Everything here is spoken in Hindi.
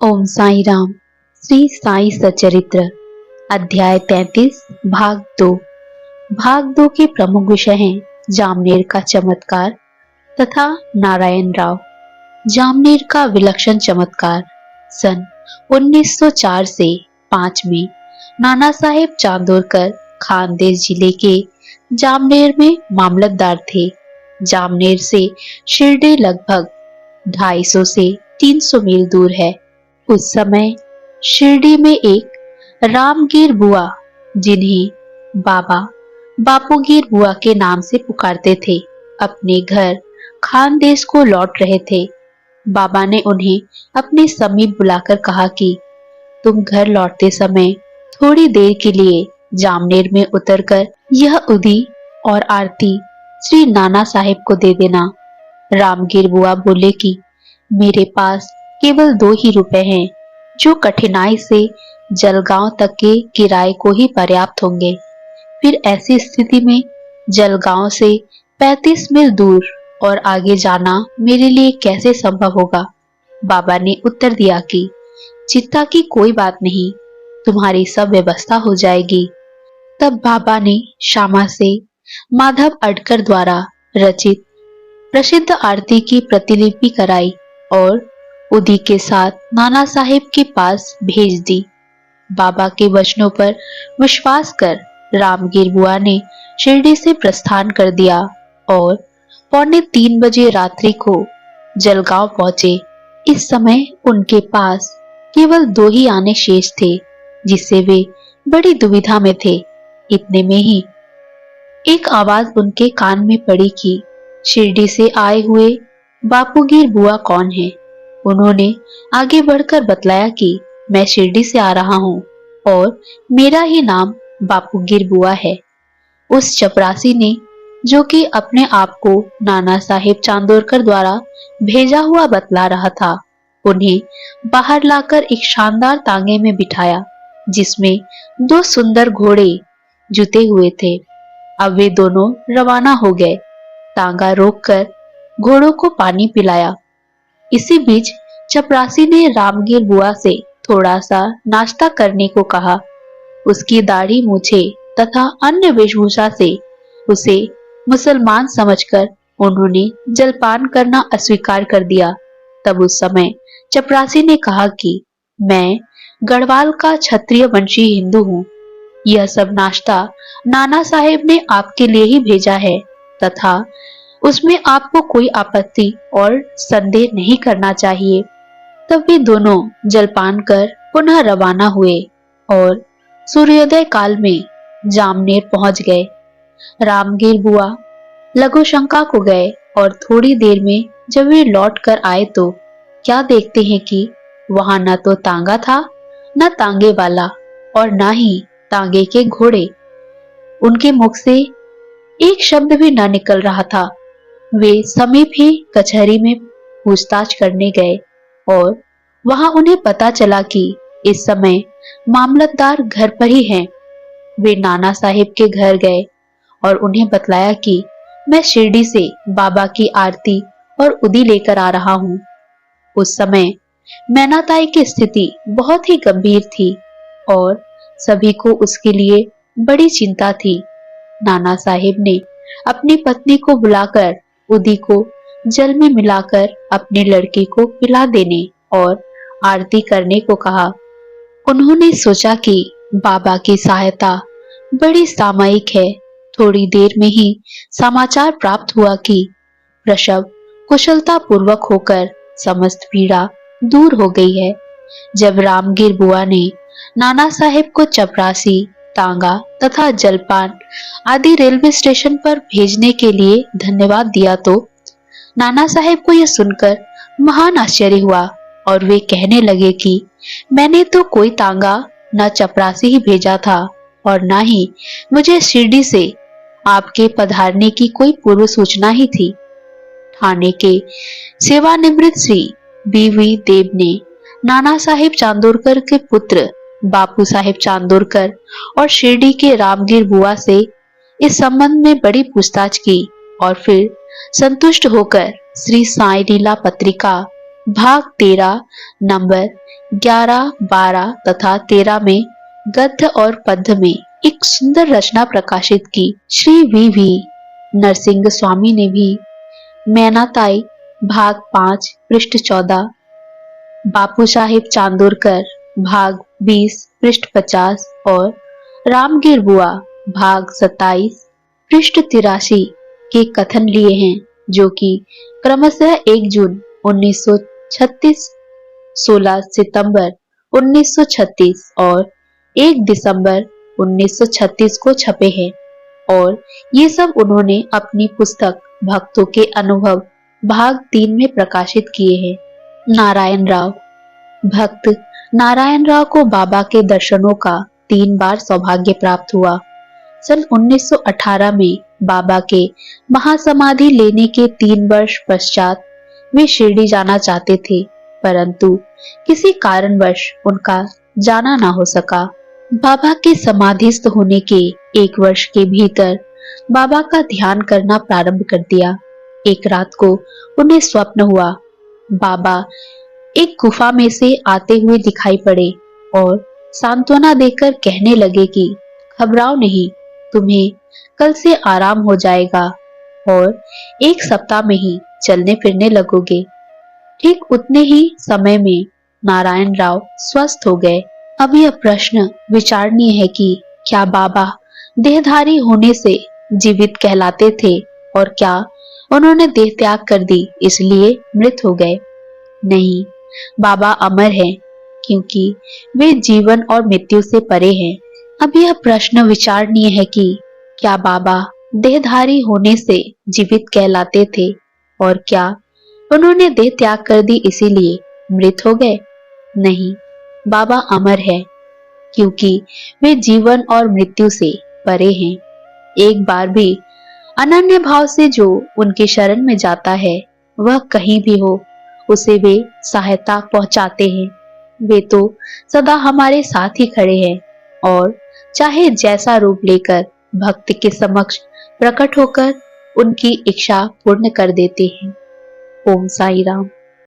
ओम साई राम। श्री साई सचरित्र अध्याय 33 भाग 2। भाग 2 के प्रमुख विषय हैं जामनेर का चमत्कार तथा नारायण राव। जामनेर का विलक्षण चमत्कार। सन 1904 से 5 में नाना साहेब चांदोरकर खानदेश जिले के जामनेर में मामलतदार थे। जामनेर से शिरडी लगभग 250 से 300 मील दूर है। उस समय शिरडी में एक रामगीर बुआ, जिन्हें बाबा बापूगीर बुआ के नाम से पुकारते थे, अपने घर खानदेश को लौट रहे थे। बाबा ने उन्हें अपने समीप बुलाकर कहा कि तुम घर लौटते समय थोड़ी देर के लिए जामनेर में उतरकर यह उदी और आरती श्री नाना साहेब को दे देना। रामगीर बुआ बोले कि मेरे पास केवल 2 ही रुपए हैं, जो कठिनाई से जलगांव तक के किराए को ही पर्याप्त होंगे। फिर ऐसी स्थिति में जलगांव से 35 मील दूर और आगे जाना मेरे लिए कैसे संभव होगा। बाबा ने उत्तर दिया कि चिंता की कोई बात नहीं, तुम्हारी सब व्यवस्था हो जाएगी। तब बाबा ने श्यामा से माधव अडकर द्वारा रचित प्रसिद्ध आरती की प्रतिलिपि कराई और उदी के साथ नाना साहेब के पास भेज दी। बाबा के वचनों पर विश्वास कर रामगीर बुआ ने शिरडी से प्रस्थान कर दिया और 2:45 बजे रात्रि को जलगांव पहुंचे। इस समय उनके पास केवल 2 ही आने शेष थे, जिससे वे बड़ी दुविधा में थे। इतने में ही एक आवाज उनके कान में पड़ी कि शिरडी से आए हुए बापूगीर बुआ कौन है। उन्होंने आगे बढ़कर बतलाया कि मैं शिरडी से आ रहा हूँ और मेरा ही नाम बापूगीर बुआ है। उस चपरासी ने, जो कि अपने आप को नाना साहेब चांदोरकर द्वारा भेजा हुआ बतला रहा था, उन्हें बाहर लाकर एक शानदार तांगे में बिठाया, जिसमें 2 सुंदर घोड़े जुते हुए थे। अब वे दोनों रवाना हो गए। तांगा रोककर घोड़ों को पानी पिलाया। इसी बीच चपरासी ने रामगीर बुआ से थोड़ा सा नाश्ता करने को कहा। उसकी दाढ़ी मूछे तथा अन्य वेशभूषा से उसे मुसलमान समझकर उन्होंने जलपान करना अस्वीकार कर दिया। तब उस समय चपरासी ने कहा कि मैं गढ़वाल का क्षत्रिय वंशी हिंदू हूँ। यह सब नाश्ता नाना साहेब ने आपके लिए ही भेजा है तथा उसमें आपको कोई आपत्ति और संदेह नहीं करना चाहिए। तब वे दोनों जलपान कर पुनः रवाना हुए और सूर्योदय काल में जामनेर पहुंच गए। रामगीर बुआ लघु शंका को गए और थोड़ी देर में जब वे लौट कर आए तो क्या देखते हैं कि वहां न तो तांगा था, न तांगे वाला और न ही तांगे के घोड़े। उनके मुख से एक शब्द भी न निकल रहा था। वे समीप ही कचहरी में पूछताछ करने गए और वहां उन्हें पता चला कि इस समय मामलतदार घर पर ही हैं। वे नाना साहेब के घर गए और उन्हें बतलाया कि मैं शिरडी से बाबा की आरती और उदी लेकर आ रहा हूँ। उस समय मैनाताई की स्थिति बहुत ही गंभीर थी और सभी को उसके लिए बड़ी चिंता थी। नाना साहेब ने अपनी पत्नी को बुलाकर उदी को जल में मिलाकर अपने लड़के को पिला देने और आरती करने को कहा। उन्होंने सोचा कि बाबा की सहायता बड़ी सामयिक है। थोड़ी देर में ही समाचार प्राप्त हुआ कि प्रसव कुशलता पूर्वक होकर समस्त पीड़ा दूर हो गई है। जब रामगीर बुआ ने नाना साहेब को चपरासी, तांगा तथा जलपान आदि रेलवे स्टेशन पर भेजने के लिए धन्यवाद दिया तो नाना साहेब को यह सुनकर महान आश्चर्य हुआ और वे कहने लगे कि मैंने तो कोई तांगा न चपरासी ही भेजा था और न ही मुझे शिरडी से आपके पधारने की कोई पूर्व सूचना ही थी। थाने के सेवानिवृत्त श्री बी.वी. देव ने नाना साहेब चांदोरकर के पुत्र बापू साहेब चांदोरकर और शिरडी के रामगीर बुआ से इस संबंध में बड़ी पूछताछ की और फिर संतुष्ट होकर श्री साई लीला पत्रिका भाग 13 नंबर 11, 12 तथा 13 में गद्य और पद्य में एक सुंदर रचना प्रकाशित की। श्री वी नरसिंह स्वामी ने भी मैनाताई भाग 5 पृष्ठ 14, बापू साहिब चांदोरकर भाग 20 पृष्ठ 50 और रामगिर बुआ भाग 27 पृष्ठ 83 के कथन लिए हैं, जो कि क्रमशः 1 जून 1936, 16 सितंबर 1936 और 1 दिसंबर 1936 को छपे हैं। और ये सब उन्होंने अपनी पुस्तक भक्तों के अनुभव भाग 3 में प्रकाशित किए हैं। नारायण राव। भक्त नारायण राव को बाबा के दर्शनों का 3 बार सौभाग्य प्राप्त हुआ। सन 1918 में बाबा के महासमाधि लेने के 3 वर्ष पश्चात वे शिरडी जाना चाहते थे, परंतु किसी कारणवश उनका जाना ना हो सका। बाबा के समाधिस्थ होने के 1 वर्ष के भीतर बाबा का ध्यान करना प्रारंभ कर दिया। एक रात को उन्हें स्वप्न हुआ। बाबा एक गुफा में से आते हुए दिखाई पड़े और सांत्वना देकर कहने लगे कि घबराओ नहीं, तुम्हें कल से आराम हो जाएगा और 1 सप्ताह में ही चलने फिरने लगोगे। ठीक उतने ही समय में नारायण राव स्वस्थ हो गए। अब यह प्रश्न विचारणीय है कि क्या बाबा देहधारी होने से जीवित कहलाते थे और क्या उन्होंने देह त्याग कर दी इसलिए मृत हो गए? नहीं, बाबा अमर हैं क्योंकि वे जीवन और मृत्यु से परे हैं। अब यह प्रश्न विचारणीय है कि क्या बाबा देहधारी होने से जीवित कहलाते थे और क्या उन्होंने देह त्याग कर दी इसीलिए मृत हो गए? नहीं, बाबा अमर है क्योंकि वे जीवन और मृत्यु से परे हैं। एक बार भी अनन्य भाव से जो उनकी शरण में जाता है, वह कहीं भी हो उसे वे सहायता पहुंचाते हैं। वे तो सदा हमारे साथ ही खड़े हैं और चाहे जैसा रूप लेकर भक्त के समक्ष प्रकट होकर उनकी इच्छा पूर्ण कर देते हैं। ओम साई राम।